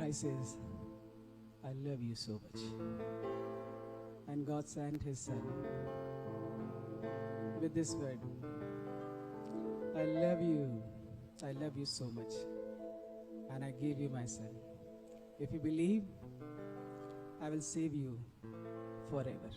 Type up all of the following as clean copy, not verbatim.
I says, I love you so much. And God sent his son with this word. I love you so much. And I gave you my son. If you believe, I will save you forever.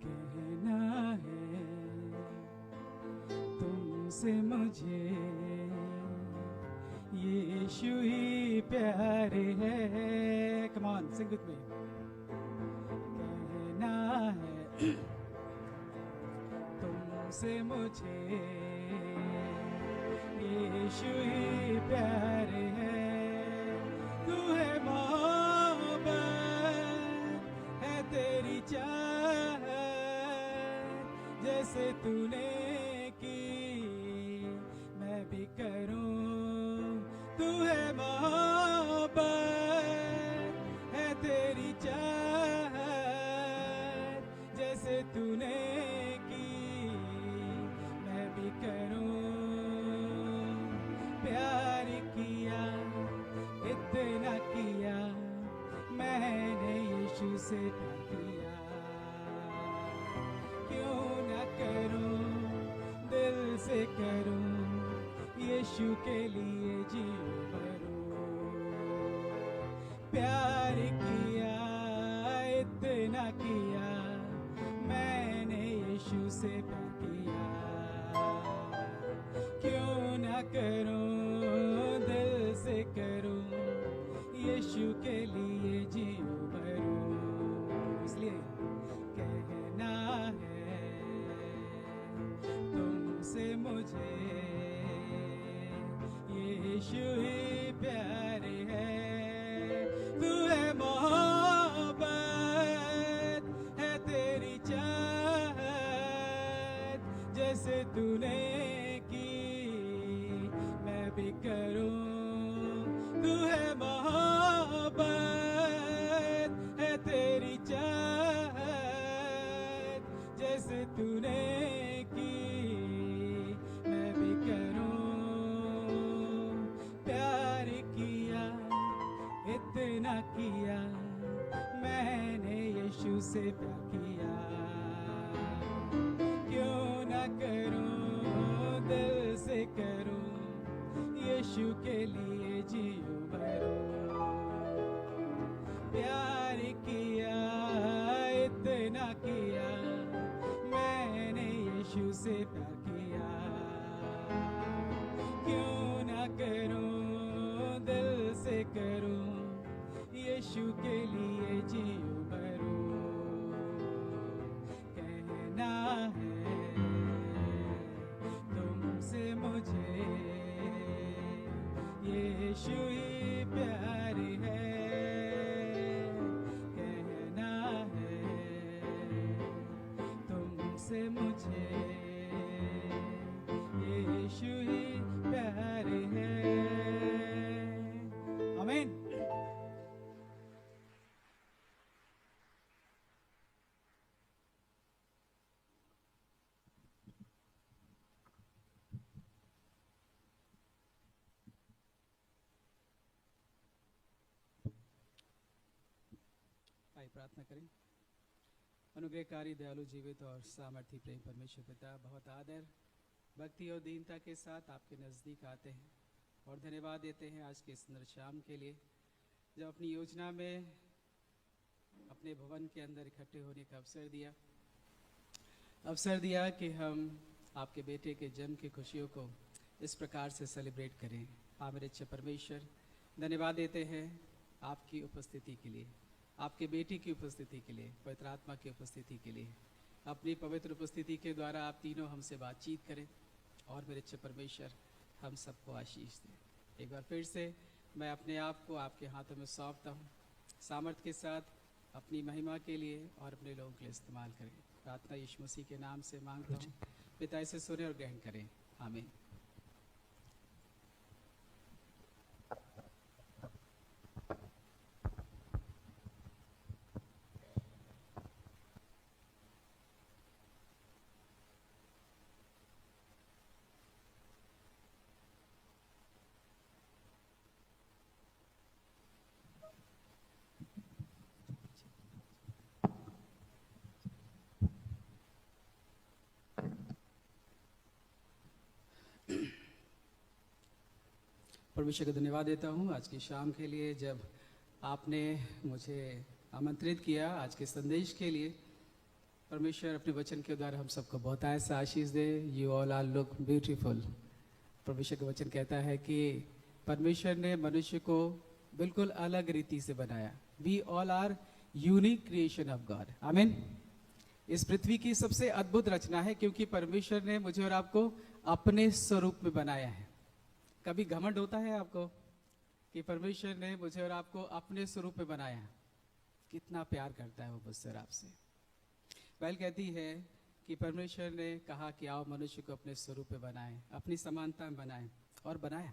कहना है तुमसे मुझे यीशु ही प्यारे है. Come on, sing with me. कहना है तुमसे मुझे यीशु ही प्यारे है. तू है मोहब्बत है तेरी चाहत जैसे तूने की मैं भी करूं. तू है मोहब्बत है तेरी चाहत जैसे तूने की मैं भी करूं. प्यार किया इतना किया मैंने यीशु से प्यार किया. क्यों न करूं दिल से करूं यीशु के लिए जी भरूं. प्यार किया इतना किया मैंने यीशु से प्यार किया. क्यों न करूं दिल से करूं यीशु के लिए जी भरूं. इसलिए कहना है तुमसे मुझे यीशु ही प्यारे है. तू है मोहब्बत है तेरी चाहत जैसे तूने की मैं भी करूं. तू है मोहब्बत है तेरी चाहत जैसे तूने की मैं भी करूं. प्यार किया इतना किया मैंने यीशु से प्यार किया. क्यों न करूं दिल से करूं यीशु के लिए जी भरूं. प्यार किया इतना किया मैंने यीशु से प्यार किया. क्यों न करूं दिल से करूं यीशु के लिए जी भरूं. कहना है तुमसे मुझे यीशु ही प्यारी है. कहना है तुमसे मुझे यीशु ही प्यारी है. आमीन. आइए प्रार्थना करें. अनुग्रहकारी दयालु जीवित और सामर्थी प्रेम परमेश्वर पिता, बहुत आदर भक्ति और दीनता के साथ आपके नज़दीक आते हैं और धन्यवाद देते हैं आज के सुंदर शाम के लिए जब अपनी योजना में अपने भवन के अंदर इकट्ठे होने का अवसर दिया कि हम आपके बेटे के जन्म की खुशियों को इस प्रकार से सेलिब्रेट करें. हाँ मेरे अच्छे परमेश्वर, धन्यवाद देते हैं आपकी उपस्थिति के लिए, आपके बेटे की उपस्थिति के लिए, पवित्र आत्मा की उपस्थिति के लिए. अपनी पवित्र उपस्थिति के द्वारा आप तीनों हमसे बातचीत करें और मेरे अच्छे परमेश्वर हम सबको आशीष दें. एक बार फिर से मैं अपने आप को आपके हाथों में सौंपता हूँ. सामर्थ्य के साथ अपनी महिमा के लिए और अपने लोगों के लिए इस्तेमाल करें। प्रार्थना यीशु मसीह के नाम से मांगता हूँ, पिता इसे सुने और ग्रहण करें, आमीन। परमेश्वर को धन्यवाद देता हूँ आज की शाम के लिए, जब आपने मुझे आमंत्रित किया आज के संदेश के लिए। परमेश्वर अपने वचन के द्वारा हम सबको बहुत ऐसा आशीष दे। You all are look beautiful. परमेश्वर का वचन कहता है कि परमेश्वर ने मनुष्य को बिल्कुल अलग रीति से बनाया। We all are unique creation of God, आमीन। इस पृथ्वी की सबसे अद्भुत रचना है, क्योंकि परमेश्वर ने मुझे और आपको अपने स्वरूप में बनाया है। कभी घमंड होता है आपको कि परमेश्वर ने मुझे और आपको अपने स्वरूप में बनाया? कितना प्यार करता है वो मुझसे और आपसे। बाइबल कहती है कि परमेश्वर ने कहा कि आओ मनुष्य को अपने स्वरूप में बनाए, अपनी समानता में बनाए, और बनाया।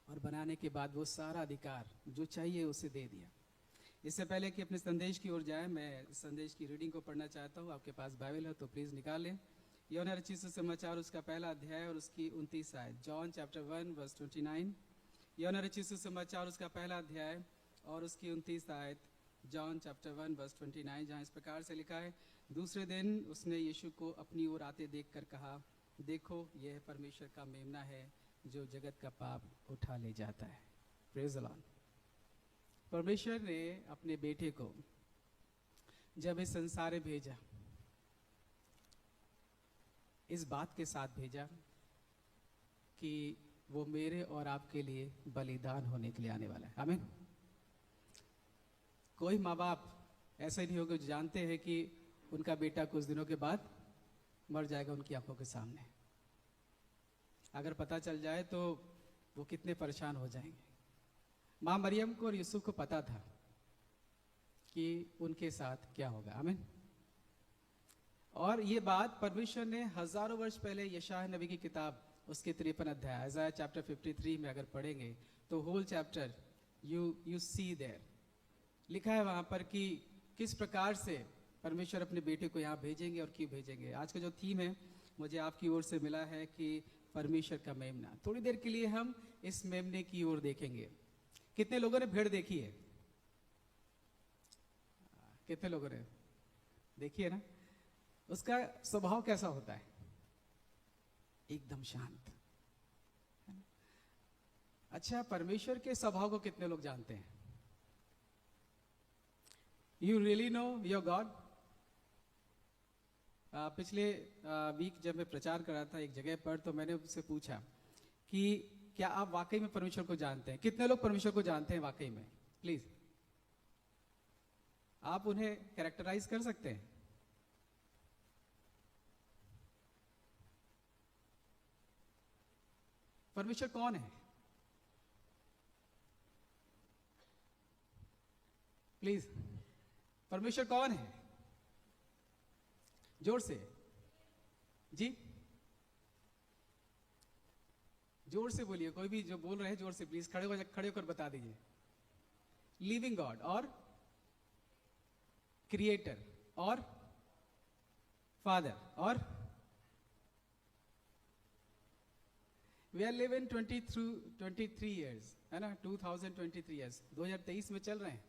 और बनाने के बाद वो सारा अधिकार जो चाहिए उसे दे दिया। इससे पहले कि अपने संदेश की ओर जाए, मैं संदेश की रीडिंग को पढ़ना चाहता हूँ। आपके पास बाइबल है तो प्लीज़ निकाल लें। यूहन्ना रचित सुसमाचार उसका पहला अध्याय और उसकी 29 आयत। John chapter 1 verse 29। यूहन्ना रचित सुसमाचार उसका पहला अध्याय और उसकी 29 आयत। जॉन चैप्टर 1 वर्स 29, जहाँ इस प्रकार से लिखा है, दूसरे दिन उसने यीशु को अपनी ओर आते देखकर कहा, देखो यह परमेश्वर का मेमना है जो जगत का पाप उठा ले जाता है। Praise the Lord. परमेश्वर ने अपने बेटे को जब इस संसार में भेजा, इस बात के साथ भेजा कि वो मेरे और आपके लिए बलिदान होने के लिए आने वाला है, आमीन। कोई माँ बाप ऐसे नहीं होंगे जो जानते हैं कि उनका बेटा कुछ दिनों के बाद मर जाएगा उनकी आंखों के सामने। अगर पता चल जाए तो वो कितने परेशान हो जाएंगे। माँ मरियम को और यूसुफ को पता था कि उनके साथ क्या होगा, आमीन। और ये बात परमेश्वर ने हजारों वर्ष पहले यशायाह नबी की किताब उसके 53 अध्याय आइज़ाया चैप्टर 53 में अगर पढ़ेंगे तो whole chapter you see there लिखा है वहाँ पर कि किस प्रकार से परमेश्वर अपने बेटे को यहाँ भेजेंगे और क्यों भेजेंगे। आज का जो थीम है मुझे आपकी ओर से मिला है कि परमेश्वर का मेमना। थोड़ी देर के लिए हम इस मेमने की ओर देखेंगे। कितने लोगों ने भेड़ देखी है? कितने लोगों ने देखी है ना? उसका स्वभाव कैसा होता है? एकदम शांत। अच्छा, परमेश्वर के स्वभाव को कितने लोग जानते हैं? You really know your God? पिछले वीक जब मैं प्रचार कर रहा था एक जगह पर, तो मैंने उससे पूछा कि क्या आप वाकई में परमेश्वर को जानते हैं? कितने लोग परमेश्वर को जानते हैं वाकई में? प्लीज, आप उन्हें कैरेक्टराइज कर सकते हैं? परमेश्वर कौन है? प्लीज, परमेश्वर कौन है? जोर से जी, जोर से बोलिए। कोई भी जो बोल रहे हैं जोर से प्लीज खड़े होकर बता दीजिए। लिविंग गॉड और क्रिएटर और फादर और we are live in 23 years, है ना? 2023 ईयर्स 2023 में चल रहे हैं,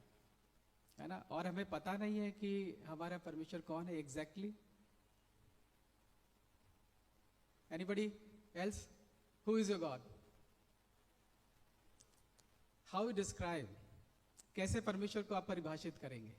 है ना? और हमें पता नहीं है कि हमारा परमेश्वर कौन है exactly. Anybody else? Who is your God? How you describe? कैसे परमेश्वर को आप परिभाषित करेंगे?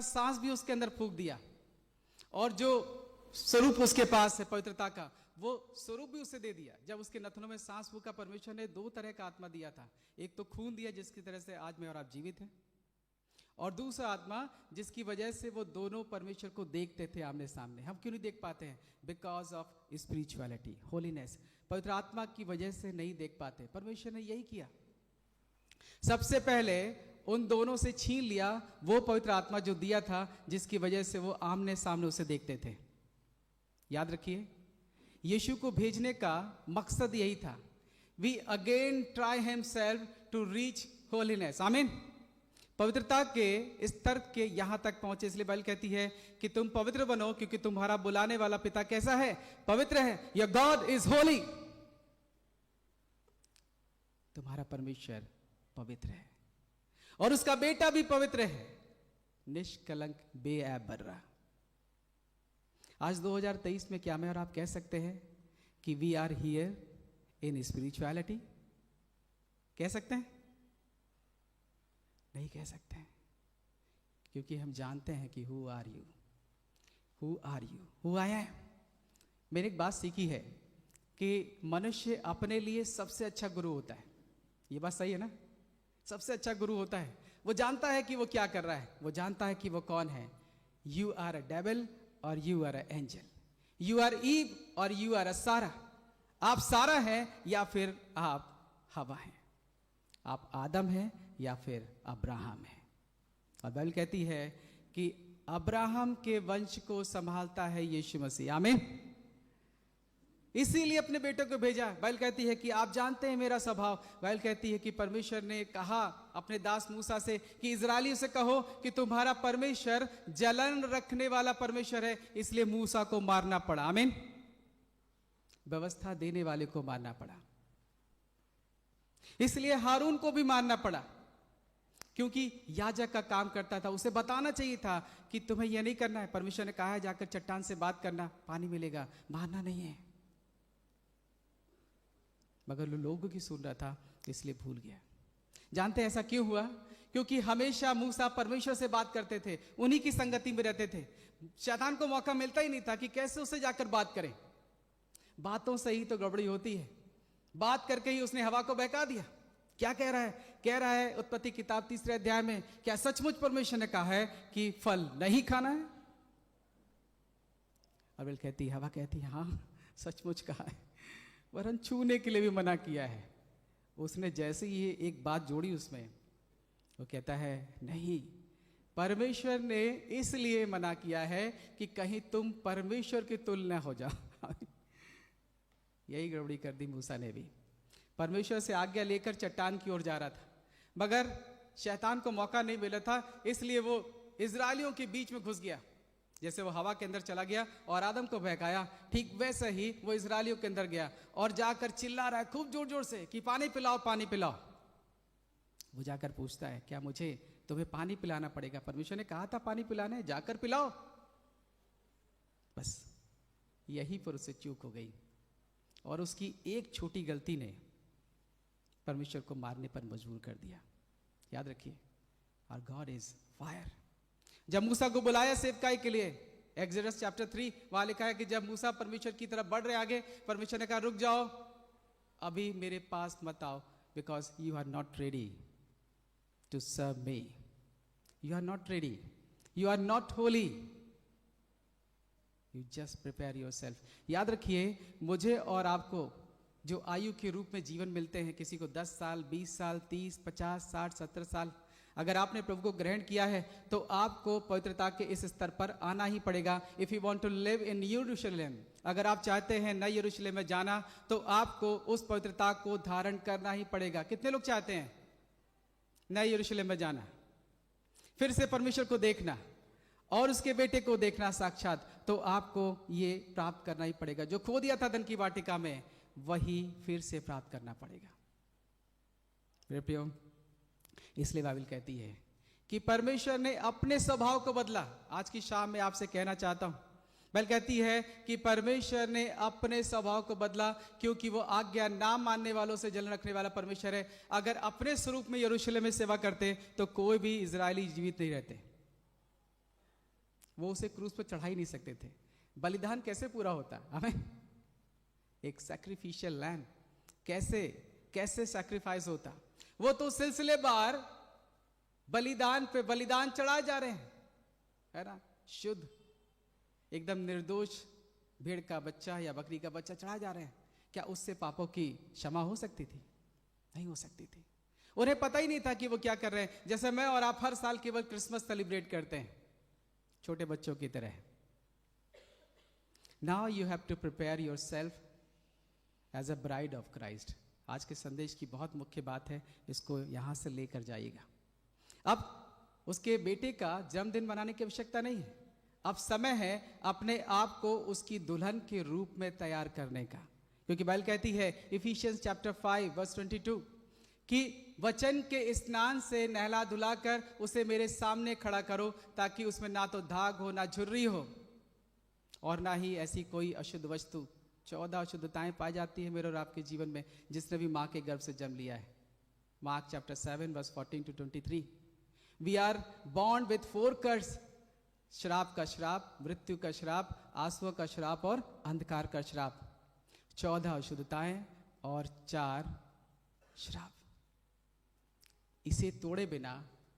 सांस भी उसके अंदर फूंक दिया, और जो स्वरूप उसके पास है पवित्रता का, वो स्वरूप भी उसे दे दिया। जब उसके नथनों में सांस फूंका, परमेश्वर ने दो तरह का आत्मा दिया था। एक तो खून दिया जिसकी तरह से आज मैं और आप जीवित हैं, और दूसरा आत्मा जिसकी वजह से वो दोनों परमेश्वर को देखते थे आमने सामने। हम क्यों नहीं देख पाते हैं? Because of spirituality, holiness. पवित्र आत्मा की वजह से नहीं देख पाते। परमेश्वर ने यही किया, सबसे पहले उन दोनों से छीन लिया वो पवित्र आत्मा जो दिया था, जिसकी वजह से वो आमने सामने उसे देखते थे। याद रखिए, यीशु को भेजने का मकसद यही था। We again try himself to reach holiness. आमीन। पवित्रता के स्तर के यहां तक पहुंचे, इसलिए बाइबल कहती है कि तुम पवित्र बनो क्योंकि तुम्हारा बुलाने वाला पिता कैसा है? पवित्र है। Your God is Holi. तुम्हारा परमेश्वर पवित्र है और उसका बेटा भी पवित्र है, निष्कलंक, बेऐब बर्रा। आज 2023 में क्या मैं और आप कह सकते हैं कि we are here in spirituality? कह सकते हैं? नहीं कह सकते हैं, क्योंकि हम जानते हैं कि who are you, who are you, who I am. मैंने एक बात सीखी है कि मनुष्य अपने लिए सबसे अच्छा गुरु होता है। ये बात सही है ना? सबसे अच्छा गुरु होता है। वो जानता है कि वो क्या कर रहा है, वो जानता है कि वो कौन है। यू आर अ डेविल और you are a angel, you are Eve और यू आर अ सारा। आप सारा हैं या फिर आप हवा हैं, आप आदम हैं या फिर अब्राहम हैं। और बाइबल कहती है कि अब्राहम के वंश को संभालता है यीशु मसीह। आमीन। इसीलिए अपने बेटे को भेजा। बाइबल कहती है कि आप जानते हैं मेरा स्वभाव। बाइबल कहती है कि परमेश्वर ने कहा अपने दास मूसा से कि इजरायलियों से कहो कि तुम्हारा परमेश्वर जलन रखने वाला परमेश्वर है, इसलिए मूसा को मारना पड़ा। आमीन। व्यवस्था देने वाले को मारना पड़ा, इसलिए हारून को भी मारना पड़ा, क्योंकि याजक का काम करता था। उसे बताना चाहिए था कि तुम्हें यह नहीं करना है। परमेश्वर ने कहा है जाकर चट्टान से बात करना, पानी मिलेगा, मारना नहीं है। मगर लोगों की सुन रहा था, इसलिए भूल गया। जानते हैं ऐसा क्यों हुआ? क्योंकि हमेशा मूसा परमेश्वर से बात करते थे, उन्हीं की संगति में रहते थे। शैतान को मौका मिलता ही नहीं था कि कैसे उससे जाकर बात करें। बातों से ही तो गड़बड़ी होती है। बात करके ही उसने हवा को बहका दिया। क्या कह रहा है? कह रहा है उत्पत्ति किताब 3 अध्याय में, क्या सचमुच परमेश्वर ने कहा है कि फल नहीं खाना है? और कहती, हवा कहती, हाँ सचमुच कहा है, वरन छूने के लिए भी मना किया है। उसने जैसे ही ये एक बात जोड़ी उसमें, वो कहता है नहीं, परमेश्वर ने इसलिए मना किया है कि कहीं तुम परमेश्वर की तुलना हो जाओ। यही गड़बड़ी कर दी मूसा ने भी। परमेश्वर से आज्ञा लेकर चट्टान की ओर जा रहा था, मगर शैतान को मौका नहीं मिला था, इसलिए वो इजरायलियों के बीच में घुस गया। जैसे वो हवा के अंदर चला गया और आदम को बहकाया, ठीक वैसे ही वो इजरायलियों के अंदर गया और जाकर चिल्ला रहा है खूब जोर जोर से कि पानी पिलाओ, पानी पिलाओ। वो जाकर पूछता है, क्या मुझे तुम्हें पानी पिलाना पड़ेगा? परमेश्वर ने कहा था पानी पिलाना है, जाकर पिलाओ। बस यहीं पर उसे चूक हो गई और उसकी एक छोटी गलती ने परमेश्वर को मारने पर मजबूर कर दिया। याद रखिए, आवर गॉड इज फायर। जब मूसा को बुलाया सेवकाई के लिए, एक्सोडस चैप्टर 3 वहां लिखा है कि जब मूसा परमेश्वर की तरफ बढ़ रहे आगे, परमेश्वर ने कहा रुक जाओ, अभी मेरे पास मत आओ, because you are not ready to serve me, you are not ready, you are not holy, you just prepare yourself. याद रखिए, मुझे और आपको जो आयु के रूप में जीवन मिलते हैं, किसी को 10 साल, 20 साल, 30, 50, 60, 70 साल, अगर आपने प्रभु को ग्रहण किया है तो आपको पवित्रता के इस स्तर पर आना ही पड़ेगा। If you want to live in यरूशलेम, अगर आप चाहते हैं नए यरूशलेम में जाना, तो आपको उस पवित्रता को धारण करना ही पड़ेगा। कितने लोग चाहते हैं नए यरूशलेम में जाना, फिर से परमेश्वर को देखना और उसके बेटे को देखना साक्षात? तो आपको ये प्राप्त करना ही पड़ेगा। जो खो दिया था धन की वाटिका में, वही फिर से प्राप्त करना पड़ेगा। मेरे प्रियो, इसलिए बाइबल कहती है कि परमेश्वर ने अपने स्वभाव को बदला। आज की शाम में आपसे कहना चाहता हूं, बाइबल कहती है कि परमेश्वर ने अपने स्वभाव को बदला, क्योंकि वो आज्ञा ना मानने वालों से जलन रखने वाला परमेश्वर है। अगर अपने स्वरूप में यरूशलेम में सेवा करते तो कोई भी इजरायली जीवित नहीं रहते। वो उसे क्रूस पर चढ़ा ही नहीं सकते थे। बलिदान कैसे पूरा होता? हमें एक सैक्रिफिशियल लैम्ब कैसे कैसे सैक्रिफाइस होता? वो तो सिलसिलेवार बलिदान पे बलिदान चढ़ाए जा रहे हैं, है ना, शुद्ध एकदम निर्दोष भेड़ का बच्चा या बकरी का बच्चा चढ़ाए जा रहे हैं। क्या उससे पापों की क्षमा हो सकती थी? नहीं हो सकती थी। उन्हें पता ही नहीं था कि वो क्या कर रहे हैं। जैसे मैं और आप हर साल केवल क्रिसमस सेलिब्रेट करते हैं छोटे बच्चों की तरह। Now you have to prepare yourself as a bride of Christ. आज के संदेश की बहुत मुख्य बात है, इसको यहां से लेकर जाइएगा। अब उसके बेटे का जन्मदिन मनाने की आवश्यकता नहीं है। अब समय है अपने आप को उसकी दुल्हन के रूप में तैयार करने का, क्योंकि बाइबल कहती है इफिशियंस चैप्टर 5 वर्स 22 कि वचन के स्नान से नहला धुलाकर उसे मेरे सामने खड़ा करो, ताकि उसमें ना तो दाग हो, ना झुर्री हो, और ना ही ऐसी कोई अशुद्ध वस्तु। 14 अशुद्धताएं पाई जाती है मेरे और आपके जीवन में जिसने भी माँ के गर्भ से जन्म लिया है। Mark chapter 7 verse 14 to 23। We are born with 4 curse, श्राप का श्राप, मृत्यु का श्राप, आंसुओं का श्राप और अंधकार का श्राप। 14 अशुद्धताएं और 4 श्राप। इसे तोड़े बिना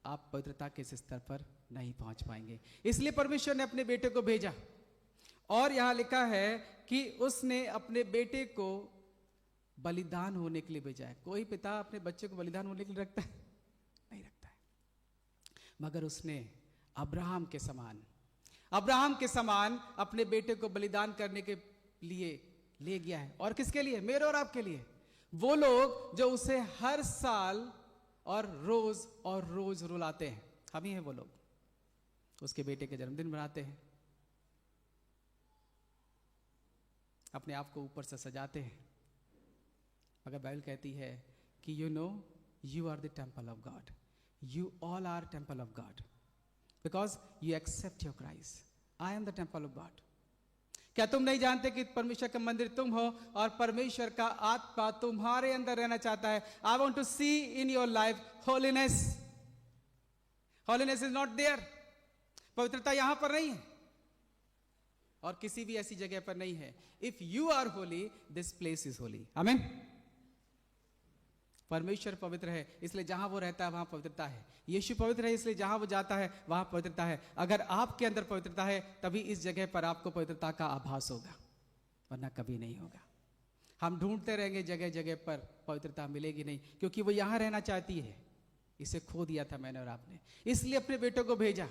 आप पवित्रता के इस स्तर पर नहीं पहुंच पाएंगे। इसलिए परमेश्वर ने अपने बेटे को भेजा, और यहां लिखा है कि उसने अपने बेटे को बलिदान होने के लिए भेजा है। कोई पिता अपने बच्चे को बलिदान होने के लिए रखता है? नहीं रखता है। मगर उसने अब्राहम के समान अपने बेटे को बलिदान करने के लिए ले गया है। और किसके लिए? मेरे और आपके लिए। वो लोग जो उसे हर साल और रोज रुलाते हैं, हम ही हैं वो लोग। उसके बेटे के जन्मदिन मनाते हैं, अपने आप को ऊपर से सजाते हैं। मगर बाइबल कहती है कि you are the temple of God, you all are temple of God, because you accept your Christ. I am the temple of God. क्या तुम नहीं जानते कि परमेश्वर का मंदिर तुम हो और परमेश्वर का आत्मा तुम्हारे अंदर रहना चाहता है? I want to see in your life holiness. Holiness is not there. पवित्रता यहां पर नहीं है और किसी भी ऐसी जगह पर नहीं है। If you are holy, this place is holy. आमीन। परमेश्वर पवित्र है, इसलिए जहां वो रहता है वहां पवित्रता है। यीशु पवित्र है, इसलिए जहां वो जाता है वहां पवित्रता है। अगर आपके अंदर पवित्रता है तभी इस जगह पर आपको पवित्रता का आभास होगा, वरना कभी नहीं होगा। हम ढूंढते रहेंगे जगह जगह पर, पवित्रता मिलेगी नहीं, क्योंकि वो यहां रहना चाहती है। इसे खो दिया था मैंने और आपने, इसलिए अपने बेटों को भेजा।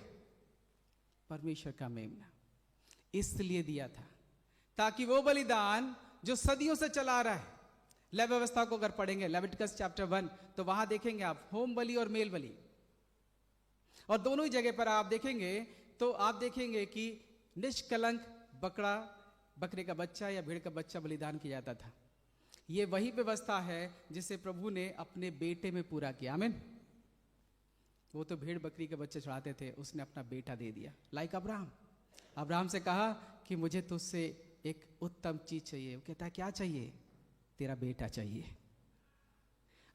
परमेश्वर का मेमना इसलिए दिया था ताकि वो बलिदान जो सदियों से चला रहा है, लय व्यवस्था को अगर पढ़ेंगे लेविटिकस चैप्टर 1 तो वहां देखेंगे आप होम बलि और मेल बलि, और दोनों ही जगह पर आप देखेंगे तो आप देखेंगे कि निष्कलंक बकरे का बच्चा या भेड़ का बच्चा बलिदान किया जाता था। यह वही व्यवस्था है जिसे प्रभु ने अपने बेटे में पूरा किया। आमीन। वो तो भेड़ बकरी के बच्चे चढ़ाते थे, उसने अपना बेटा दे दिया। लाइक अब्राहम से कहा कि मुझे तुझसे एक उत्तम चीज चाहिए। वो कहता है क्या चाहिए? तेरा बेटा चाहिए।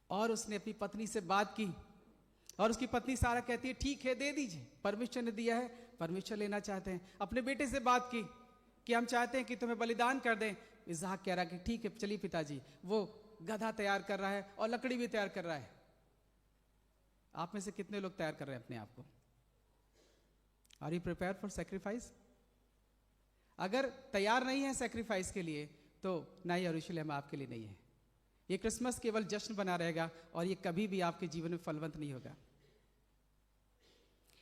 और उसने अपनी पत्नी से बात की और उसकी पत्नी सारा कहती है ठीक है दे दीजिए, परमेश्वर ने दिया है, परमेश्वर लेना चाहते हैं। अपने बेटे से बात की कि हम चाहते हैं कि तुम्हें बलिदान कर दें। इसहाक कह रहा कि ठीक है चलिए पिताजी। वो गधा तैयार कर रहा है और लकड़ी भी तैयार कर रहा है। आप में से कितने लोग तैयार कर रहे हैं अपने आप को? Are you prepare for sacrifice? अगर तैयार नहीं है सैक्रिफाइस के लिए तो ना यरूशलेम आपके लिए नहीं है। ये क्रिसमस केवल जश्न बना रहेगा और ये कभी भी आपके जीवन में फलवंत नहीं होगा।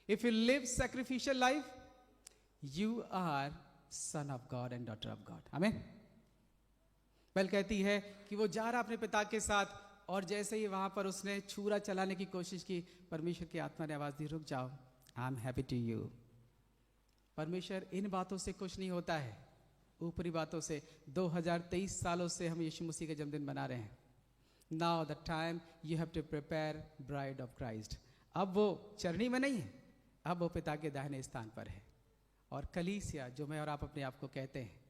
If you live sacrificial life, you are son of God and daughter of God. आमीन। पहल कहती है कि वो जा रहा अपने पिता के साथ, और जैसे ही वहां पर उसने छुरा चलाने की कोशिश की, परमेश्वर की आत्मा ने आवाज दी रुक जाओ, I am happy to you. परमेश्वर इन बातों से खुश नहीं होता है, ऊपरी बातों से। 2023 सालों से हम यीशु मसीह का जन्मदिन मना रहे हैं। Now the time you have to prepare bride of Christ. अब वो चरनी में नहीं है, अब वो पिता के दाहिने स्थान पर है। और कलीसिया जो मैं और आप अपने आप को कहते हैं,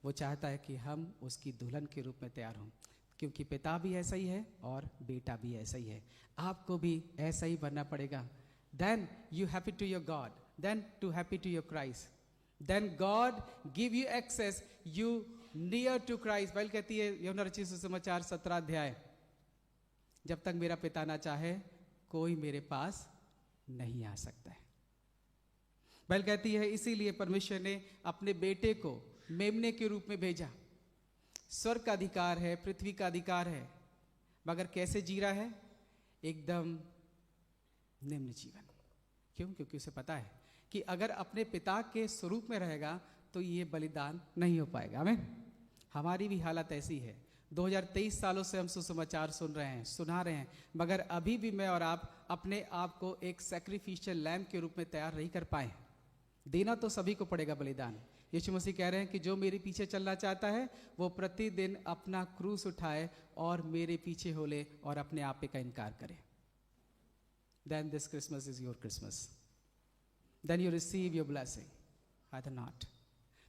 वो चाहता है कि हम उसकी दुल्हन के रूप में तैयार हों, क्योंकि पिता भी ऐसा ही है और बेटा भी ऐसा ही है। आपको भी ऐसा ही बनना पड़ेगा। Then you happy to your God, than to happy to your Christ. Then God give you access, you near to Christ. Bible कहती है यूहन्ना रचित सुसमाचार 17 अध्याय, जब तक मेरा पिता ना चाहे कोई मेरे पास नहीं आ सकता है। बाइबल कहती है इसीलिए परमेश्वर ने अपने बेटे को मेमने के रूप में भेजा। स्वर्ग का अधिकार है, पृथ्वी का अधिकार है, मगर कैसे जी रहा है? एकदम निम्न जीवन। क्यों? क्योंकि उसे पता है कि अगर अपने पिता के स्वरूप में रहेगा तो ये बलिदान नहीं हो पाएगा। आमीन। हमारी भी हालत ऐसी है। 2023 सालों से हम सुसमाचार सुन रहे हैं, सुना रहे हैं, मगर अभी भी मैं और आप अपने आप को एक सैक्रिफिशियल लैम्प के रूप में तैयार नहीं कर पाए। देना तो सभी को पड़ेगा बलिदान। यीशु मसीह कह रहे हैं कि जो मेरे पीछे चलना चाहता है वो प्रतिदिन अपना क्रूस उठाए और मेरे पीछे हो ले और अपने आप पे का इनकार करे। Then this Christmas is your Christmas. Then you receive your blessing. Either not.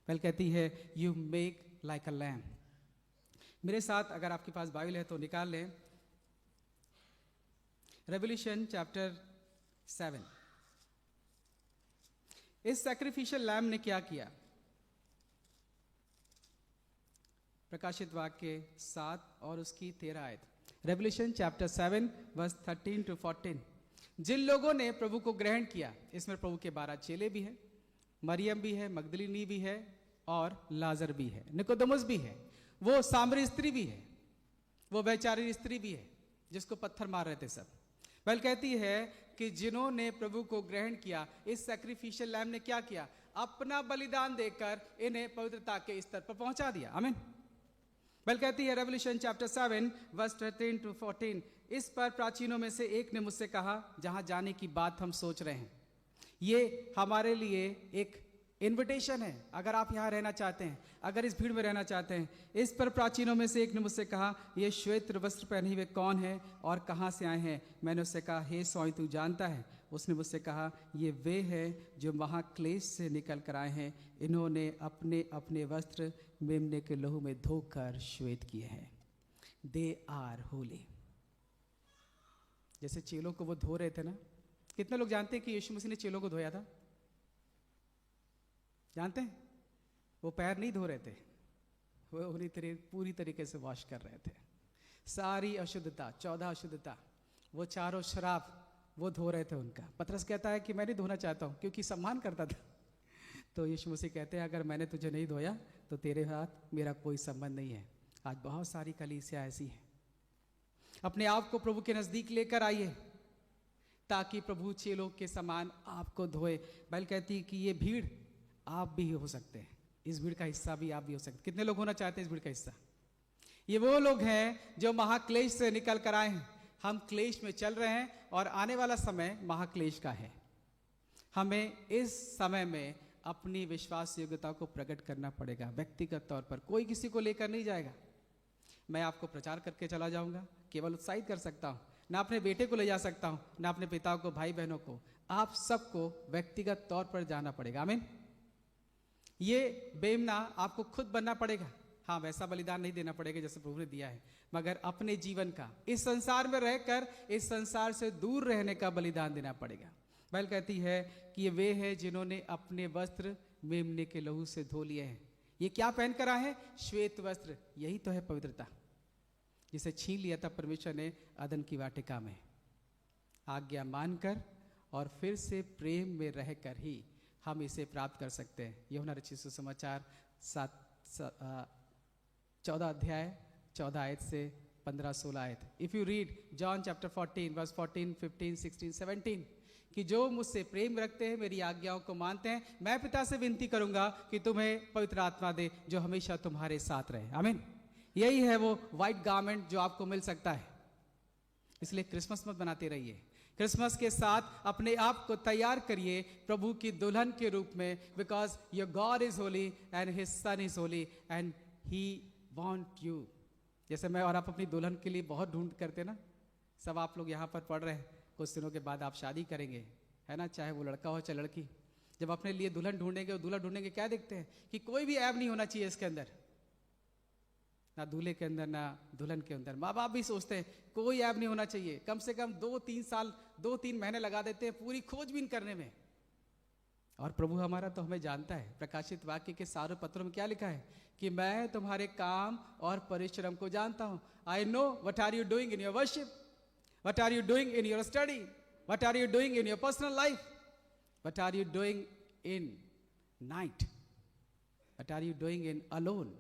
पहले कहती है you make like a lamb. मेरे साथ अगर आपके पास बाइबल है तो निकाल लें रेवल्यूशन चैप्टर 7। इस सैक्रिफिशियल लैम्ब ने क्या किया? प्रकाशित वाक्य 7 और उसकी 13 आयत। Revolution chapter 7 verse 13 to 14। जिन लोगों ने प्रभु को ग्रहण किया, इसमें प्रभु के 12 चेले भी हैं, मरियम भी है, मगदलीनी भी है और लाजर भी है, निकोदेमुस भी है, वो सामरी स्त्री भी है, वो बेचारी स्त्री भी है जिसको पत्थर मार रहे थे सब। बल कहती है कि जिन्होंने प्रभु को ग्रहण किया, इस सैक्रिफिशियल लैम्ब ने क्या किया? अपना बलिदान देकर इन्हें पवित्रता के स्तर पर पहुंचा दिया। आमीन। बल कहती है रेवल्यूशन चैप्टर 7 वर्स 13 to 14। इस पर प्राचीनों में से एक ने मुझसे कहा, जहां जाने की बात हम सोच रहे हैं, ये हमारे लिए एक इनविटेशन है। अगर आप यहाँ रहना चाहते हैं, अगर इस भीड़ में रहना चाहते हैं। इस पर प्राचीनों में से एक ने मुझसे कहा, ये श्वेत वस्त्र पहने हुए कौन है और कहाँ से आए हैं? मैंने उससे कहा, हे स्वामी तू जानता है। उसने मुझसे कहा, ये वे हैं जो महाक्लेश से निकल कर आए हैं। इन्होंने अपने अपने वस्त्र मेमने के लहू में धोकर श्वेत किए हैं। They are holy. जैसे चेलों को वो धो रहे थे ना। कितने लोग जानते हैं कि यीशु मसीह ने चेलों को धोया था? जानते हैं? वो पैर नहीं धो रहे थे, वो उन्हीं पूरी तरीके से वॉश कर रहे थे। सारी अशुद्धता, 14 अशुद्धता, वो चारों शराब वो धो रहे थे उनका। पतरस कहता है कि मैं नहीं धोना चाहता हूँ, क्योंकि सम्मान करता था। तो यीशु मसीह कहते हैं, अगर मैंने तुझे नहीं धोया तो तेरे साथ मेरा कोई संबंध नहीं है। आज बहुत सारी कलीसिया ऐसी है। अपने आप को प्रभु के नजदीक लेकर आइए ताकि प्रभु चेलों के समान आपको धोए। बाइबल कहती है कि ये भीड़ आप भी हो सकते हैं, इस भीड़ का हिस्सा भी आप भी हो सकते हैं। कितने लोग होना चाहते हैं इस भीड़ का हिस्सा? ये वो लोग हैं जो महाक्लेश से निकल कर आए हैं। हम क्लेश में चल रहे हैं और आने वाला समय महाक्लेश का है। हमें इस समय में अपनी विश्वास योग्यता को प्रकट करना पड़ेगा व्यक्तिगत तौर पर। कोई किसी को लेकर नहीं जाएगा। मैं आपको प्रचार करके चला जाऊंगा, केवल उत्साहित कर सकता हूं, ना अपने बेटे को ले जा सकता हूं, ना अपने पिता को, भाई बहनों को। आप सबको व्यक्तिगत तौर पर जाना पड़ेगा। आमीन। ये बेमना आपको खुद बनना पड़ेगा। हाँ, वैसा बलिदान नहीं देना पड़ेगा जैसे प्रभु ने दिया है, मगर अपने जीवन का, इस संसार में रहकर इस संसार से दूर रहने का बलिदान देना पड़ेगा। बाइबल कहती है कि ये वे हैं जिन्होंने अपने वस्त्र मेमने के लहू से धो लिए हैं। ये क्या पहन कर आए हैं? श्वेत वस्त्र। यही तो है पवित्रता, जिसे छीन लिया था परमेश्वर ने अदन की वाटिका में। आज्ञा मानकर और फिर से प्रेम में रहकर ही हम इसे प्राप्त कर सकते हैं। यूहन्ना रचित सुसमाचार 14 अध्याय 14 आयत से 15-16 आयत। If you read John chapter 14 verse 14, 15, 16, 17 कि जो मुझसे प्रेम रखते हैं, मेरी आज्ञाओं को मानते हैं, मैं पिता से विनती करूंगा कि तुम्हें पवित्र आत्मा दे जो हमेशा तुम्हारे साथ रहे। आमीन। यही है वो व्हाइट गारमेंट जो आपको मिल सकता है। इसलिए क्रिसमस मत बनाते रहिए। क्रिसमस के साथ अपने आप को तैयार करिए प्रभु की दुल्हन के रूप में। Because your God is Holi and his son is Holi and he want you. जैसे मैं और आप अपनी दुल्हन के लिए बहुत ढूंढ करते ना। सब आप लोग यहाँ पर पढ़ रहे हैं, कुछ दिनों के बाद आप शादी करेंगे, है ना, चाहे वो लड़का हो चाहे लड़की। जब अपने लिए दुल्हन ढूंढेंगे और दूल्हा ढूंढेंगे, क्या देखते हैं कि कोई भी ऐब नहीं होना चाहिए इसके अंदर, ना दूल्हे के अंदर ना दुल्हन के अंदर। माँ बाप भी सोचते हैं कोई ऐब नहीं होना चाहिए। कम से कम 2-3 साल 2-3 महीने लगा देते हैं पूरी खोजबीन करने में। और प्रभु हमारा तो हमें जानता है। प्रकाशित वाक्य के सारे पत्रों में क्या लिखा है कि मैं तुम्हारे काम और परिश्रम को जानता हूं। I know what are you doing in your worship, what are you doing in your study, what are you doing in your personal life, what are you doing in night, what are you doing in alone,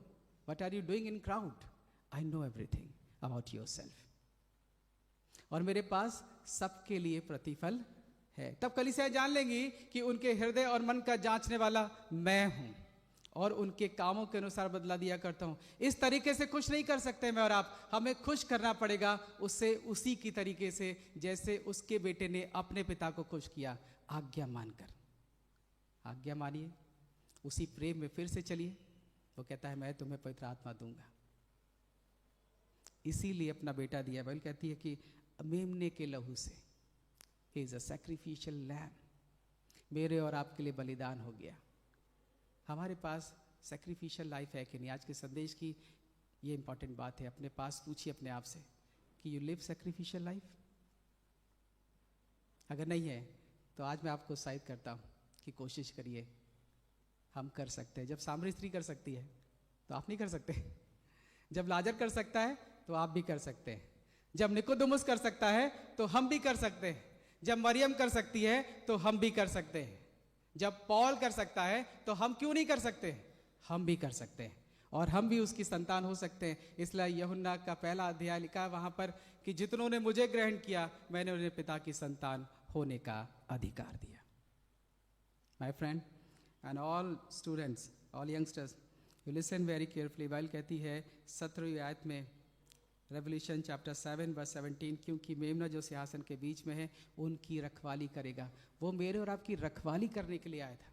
what are you doing in crowd. I know everything about yourself. और मेरे पास सबके लिए प्रतिफल है। तब कलीसिया जान लेंगी कि उनके हृदय और मन का जांचने वाला मैं हूं और उनके कामों के अनुसार बदला दिया करता हूं। इस तरीके से खुश नहीं कर सकते मैं और आप, हमें खुश करना पड़ेगा उससे उसी की तरीके से जैसे उसके बेटे ने अपने पिता को खुश किया, आज्ञा मानकर। आज्ञा मानिए, उसी प्रेम में फिर से चलिए। वो कहता है मैं तुम्हें पवित्र आत्मा दूंगा, इसीलिए अपना बेटा दिया। बाइबल कहती है कि मेमने के लहू से, he is a sacrificial lamb, मेरे और आपके लिए बलिदान हो गया। हमारे पास सैक्रिफिशियल लाइफ है कि नहीं? आज के संदेश की ये इंपॉर्टेंट बात है। अपने पास पूछिए अपने आप से कि यू लिव सैक्रिफिशियल लाइफ। अगर नहीं है तो आज मैं आपको उत्साहित करता हूँ कि कोशिश करिए, हम कर सकते हैं। जब सामरी स्त्री कर सकती है तो आप नहीं कर सकते? जब लाजर कर सकता है तो आप भी कर सकते हैं। जब निकोदेमुस कर सकता है तो हम भी कर सकते हैं। जब मरियम कर सकती है तो हम भी कर सकते हैं। जब पौल कर सकता है तो हम क्यों नहीं कर सकते? हम भी कर सकते हैं और हम भी उसकी संतान हो सकते हैं। इसलिए यूहन्ना का पहला अध्याय लिखा है वहां पर कि जितनों ने मुझे ग्रहण किया मैंने उन्हें पिता की संतान होने का अधिकार दिया। My friend and all students, all youngsters, you listen very carefully. Bible कहती है 17वीं आयत में, रेवल्यूशन चैप्टर 7 वर्स 17, क्योंकि मेमना जो सिंहासन के बीच में है उनकी रखवाली करेगा। वो मेरे और आपकी रखवाली करने के लिए आया था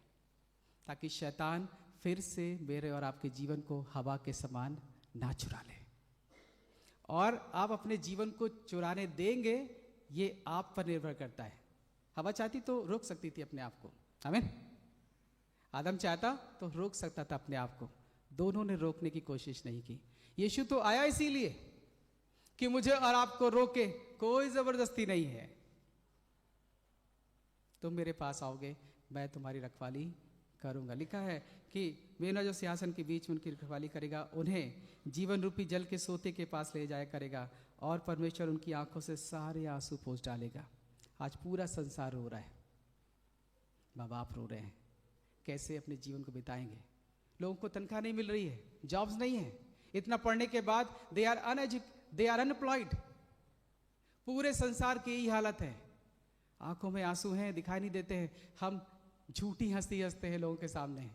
ताकि शैतान फिर से मेरे और आपके जीवन को हवा के समान ना चुरा ले। और आप अपने जीवन को चुराने देंगे ये आप पर निर्भर करता है। हवा चाहती तो रोक सकती थी अपने आप को, आमीन। आदम चाहता तो रोक सकता था अपने आप को, दोनों ने रोकने की कोशिश नहीं की। यीशु तो आया इसीलिए कि मुझे और आपको रोके, कोई जबरदस्ती नहीं है। तुम मेरे पास आओगे मैं तुम्हारी रखवाली करूंगा। लिखा है कि मेमना जो सिंहासन के बीच में उनकी रखवाली करेगा, उन्हें जीवन रूपी जल के सोते के पास ले जाया करेगा और परमेश्वर उनकी आंखों से सारे आंसू पोंछ डालेगा। आज पूरा संसार रो रहा है, माँ बाप रो रहे हैं, कैसे अपने जीवन को बिताएंगे। लोगों को तनख्वाह नहीं मिल रही है, जॉब्स नहीं है, इतना पढ़ने के बाद दे आर अनएम्प्लॉयड। पूरे संसार की यही हालत है। आंखों में आंसू हैं, दिखाई नहीं देते हैं। हम झूठी हंसी हंसते हैं लोगों के सामने,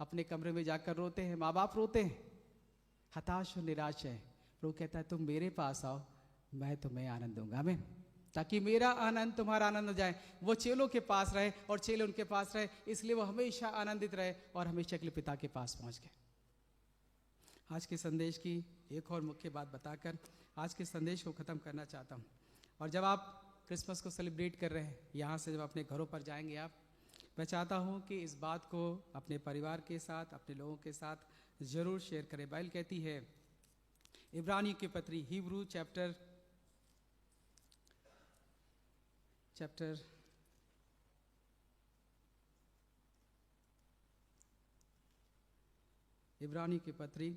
अपने कमरे में जाकर रोते हैं, माँ बाप रोते हैं, हताश और निराश है। प्रभु कहता है तुम मेरे पास आओ, मैं तुम्हें आनंद दूंगा, आमीन, ताकि मेरा आनंद तुम्हारा आनंद हो जाए। वो चेलों के पास रहे और चेले उनके पास रहे, इसलिए वो हमेशा आनंदित रहे और हमेशा के लिए पिता के पास पहुंच गए। आज के संदेश की एक और मुख्य बात बताकर आज के संदेश को ख़त्म करना चाहता हूँ। और जब आप क्रिसमस को सेलिब्रेट कर रहे हैं, यहाँ से जब अपने घरों पर जाएंगे आप, मैं चाहता हूँ कि इस बात को अपने परिवार के साथ, अपने लोगों के साथ ज़रूर शेयर करें। बाइबल कहती है इब्रानियों की पत्री, हिब्रू चैप्टर इब्रानियों की पत्री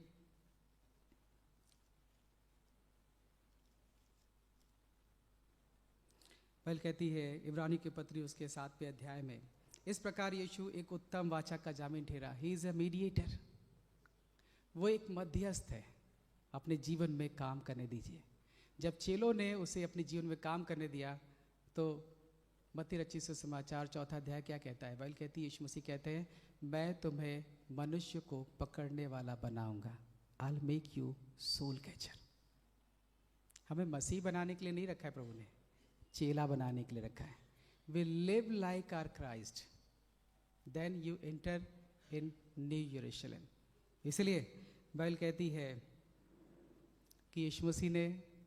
बाइबल कहती है इब्रानियों की पत्री उसके 7वें अध्याय में, इस प्रकार यीशु एक उत्तम वाचा का जामीन ठहरा। ही इज अ मीडिएटर, वो एक मध्यस्थ है। अपने जीवन में काम करने दीजिए। जब चेलों ने उसे अपने जीवन में काम करने दिया तो मत्ती रचित सुसमाचार 4 अध्याय क्या कहता है? बाइबल कहती है, यीशु मसीह कहते हैं मैं तुम्हें मनुष्य को पकड़ने वाला बनाऊंगा। I will make you soul catcher. हमें मसीह बनाने के लिए नहीं रखा है प्रभु ने, चेला बनाने के लिए रखा है। We live like our Christ, then you enter in new यरूशलेम। इसलिए बाइबल कहती है कि यीशु मसीह ने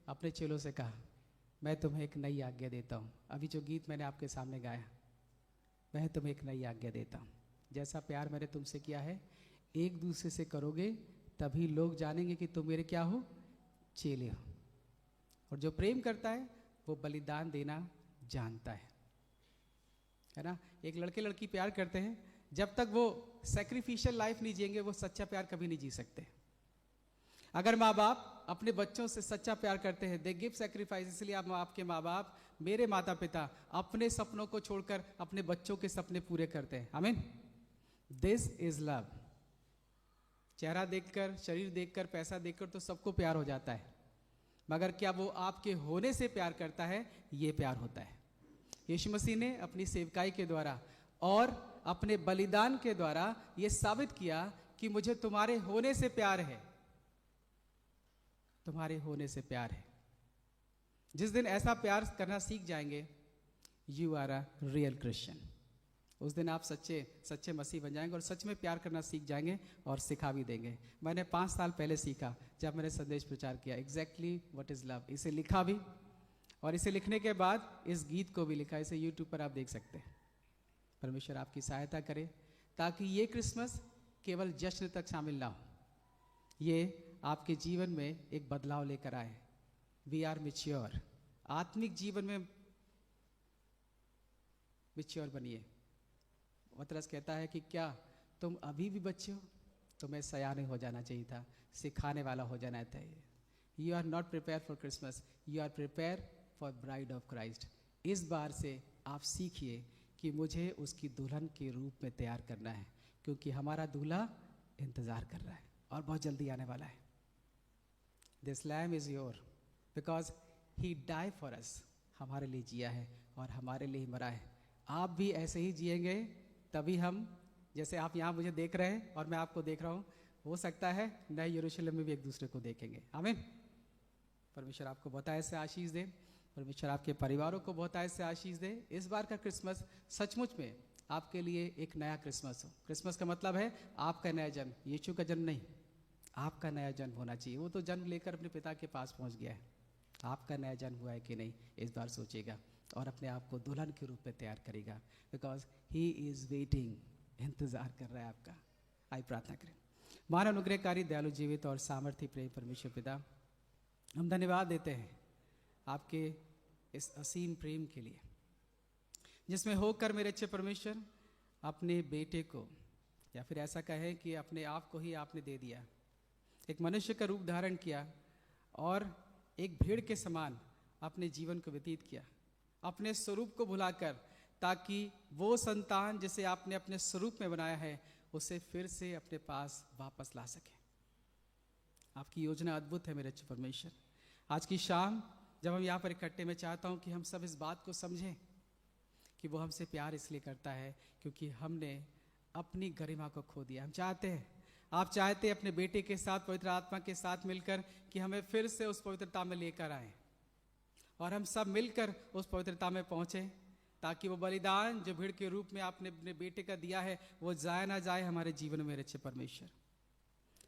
अपने चेलों से कहा मैं तुम्हें एक नई आज्ञा देता हूँ। अभी जो गीत मैंने आपके सामने गाया, मैं तुम्हें एक नई आज्ञा देता हूँ। जैसा प्यार मैंने तुमसे किया है एक दूसरे से करोगे, तभी लोग जानेंगे कि तुम मेरे क्या हो, चेले हो। और जो प्रेम करता है वो बलिदान देना जानता है। है ना। एक लड़के लड़की प्यार करते हैं, जब तक वो सेक्रीफिशियल लाइफ नहीं जिएंगे वो सच्चा प्यार कभी नहीं जी सकते। अगर माँ बाप अपने बच्चों से सच्चा प्यार करते हैं, दे गिव सेक्रीफाइस, इसलिए आप आपके माँ बाप, मेरे माता पिता अपने सपनों को छोड़कर अपने बच्चों के सपने पूरे करते हैं। आमीन। This is love. चेहरा देखकर, शरीर देखकर, पैसा देखकर तो सबको प्यार हो जाता है, मगर क्या वो आपके होने से प्यार करता है, ये प्यार होता है। यीशु मसीह ने अपनी सेवकाई के द्वारा और अपने बलिदान के द्वारा ये साबित किया कि मुझे तुम्हारे होने से प्यार है, तुम्हारे होने से प्यार है। जिस दिन ऐसा प्यार करना सीख जाएंगे, you are a real Christian. उस दिन आप सच्चे सच्चे मसीह बन जाएंगे और सच में प्यार करना सीख जाएंगे और सिखा भी देंगे। मैंने 5 साल पहले सीखा जब मैंने संदेश प्रचार किया, एग्जैक्टली व्हाट इज लव। इसे लिखा भी, और इसे लिखने के बाद इस गीत को भी लिखा। इसे यूट्यूब पर आप देख सकते हैं। परमेश्वर आपकी सहायता करे ताकि ये क्रिसमस केवल जश्न तक शामिल ना हो, ये आपके जीवन में एक बदलाव लेकर आए। We are mature. आत्मिक जीवन में मैच्योर बनिए। पतरस कहता है कि क्या तुम अभी भी बच्चे हो? तुम्हें सयाने हो जाना चाहिए था, सिखाने वाला हो जाना चाहिए। You are not prepare for Christmas, you are prepare for bride of Christ. इस बार से आप सीखिए कि मुझे उसकी दुल्हन के रूप में तैयार करना है, क्योंकि हमारा दूल्हा इंतज़ार कर रहा है और बहुत जल्दी आने वाला है। This lamb is your because he die for us. हमारे लिए जिया है और हमारे लिए ही मरा है। आप भी ऐसे ही जिएंगे, तभी हम, जैसे आप यहाँ मुझे देख रहे हैं और मैं आपको देख रहा हूँ, हो सकता है नए यरूशलेम में भी एक दूसरे को देखेंगे। आमीन। परमेश्वर आपको बहुत ऐसे आशीष दे, परमेश्वर आपके परिवारों को बहुत ऐसे आशीष दे। इस बार का क्रिसमस सचमुच में आपके लिए एक नया क्रिसमस हो। क्रिसमस का मतलब है आपका नया जन्म, यीशु का जन्म नहीं, आपका नया जन्म होना चाहिए। वो तो जन्म लेकर अपने पिता के पास पहुंच गया है, आपका नया जन्म हुआ है कि नहीं, इस बार सोचेगा और अपने आप को दुल्हन के रूप में तैयार करेगा, बिकॉज ही इज़ वेटिंग, इंतज़ार कर रहा है आपका। आइए प्रार्थना करें। महान अनुग्रहकारी, दयालु, जीवित और सामर्थ्य प्रेम परमेश्वर पिता, हम धन्यवाद देते हैं आपके इस असीम प्रेम के लिए, जिसमें होकर मेरे अच्छे परमेश्वर अपने बेटे को, या फिर ऐसा कहें कि अपने आप को ही आपने दे दिया, एक मनुष्य का रूप धारण किया और एक भेड़ के समान अपने जीवन को व्यतीत किया, अपने स्वरूप को भुलाकर, ताकि वो संतान जिसे आपने अपने स्वरूप में बनाया है उसे फिर से अपने पास वापस ला सके। आपकी योजना अद्भुत है मेरे अच्छे परमेश्वर। आज की शाम जब हम यहाँ पर इकट्ठे, मैं चाहता हूँ कि हम सब इस बात को समझें कि वो हमसे प्यार इसलिए करता है क्योंकि हमने अपनी गरिमा को खो दिया। हम चाहते हैं, आप चाहते हैं अपने बेटे के साथ, पवित्र आत्मा के साथ मिलकर कि हमें फिर से उस पवित्रता में लेकर आए और हम सब मिलकर उस पवित्रता में पहुँचें, ताकि वो बलिदान जो भीड़ के रूप में आपने अपने बेटे का दिया है वो जाए ना जाए हमारे जीवन में। मेरे अच्छे परमेश्वर,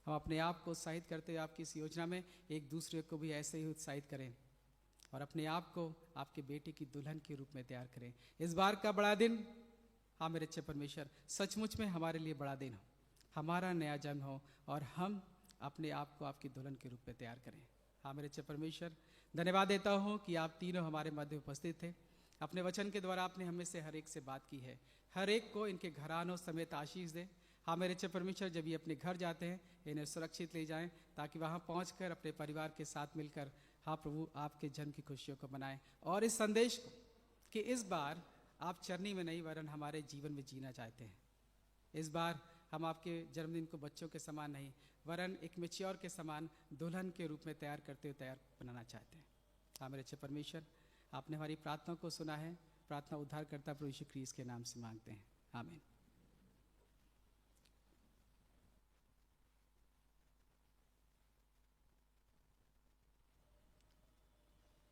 हम अपने आप को उत्साहित करते हुए आपकी इस योजना में एक दूसरे को भी ऐसे ही उत्साहित करें और अपने आप को आपके बेटे की दुल्हन के रूप में तैयार करें। इस बार का बड़ा दिन, हाँ मेरे अच्छे परमेश्वर, सचमुच में हमारे लिए बड़ा दिन हो, हमारा नया जन्म हो और हम अपने आप को आपकी दुल्हन के रूप में तैयार करें। हाँ मेरे अच्छे परमेश्वर, धन्यवाद देता हूँ कि आप तीनों हमारे मध्य उपस्थित थे। अपने वचन के द्वारा आपने हमें से हर एक से बात की है। हर एक को इनके घरानों समेत आशीष दे। हाँ मेरे अच्छे परमेश्वर, जब ये अपने घर जाते हैं इन्हें सुरक्षित ले जाएं, ताकि वहाँ पहुँचकर अपने परिवार के साथ मिलकर, हाँ प्रभु, आपके जन्म की खुशियों को मनाएं। और इस संदेश को कि इस बार आप चरनी में नहीं वरन हमारे जीवन में जीना चाहते हैं। इस बार हम आपके जन्मदिन को बच्चों के समान नहीं वरन एक मैच्योर के समान दुल्हन के रूप में तैयार करते हुए तैयार बनाना चाहते हैं। हाँ मेरे अच्छे परमेश्वर, आपने हमारी प्रार्थना को सुना है। प्रार्थना उद्धारकर्ता प्रभु यीशु क्रीस्त के नाम से मांगते हैं, आमीन।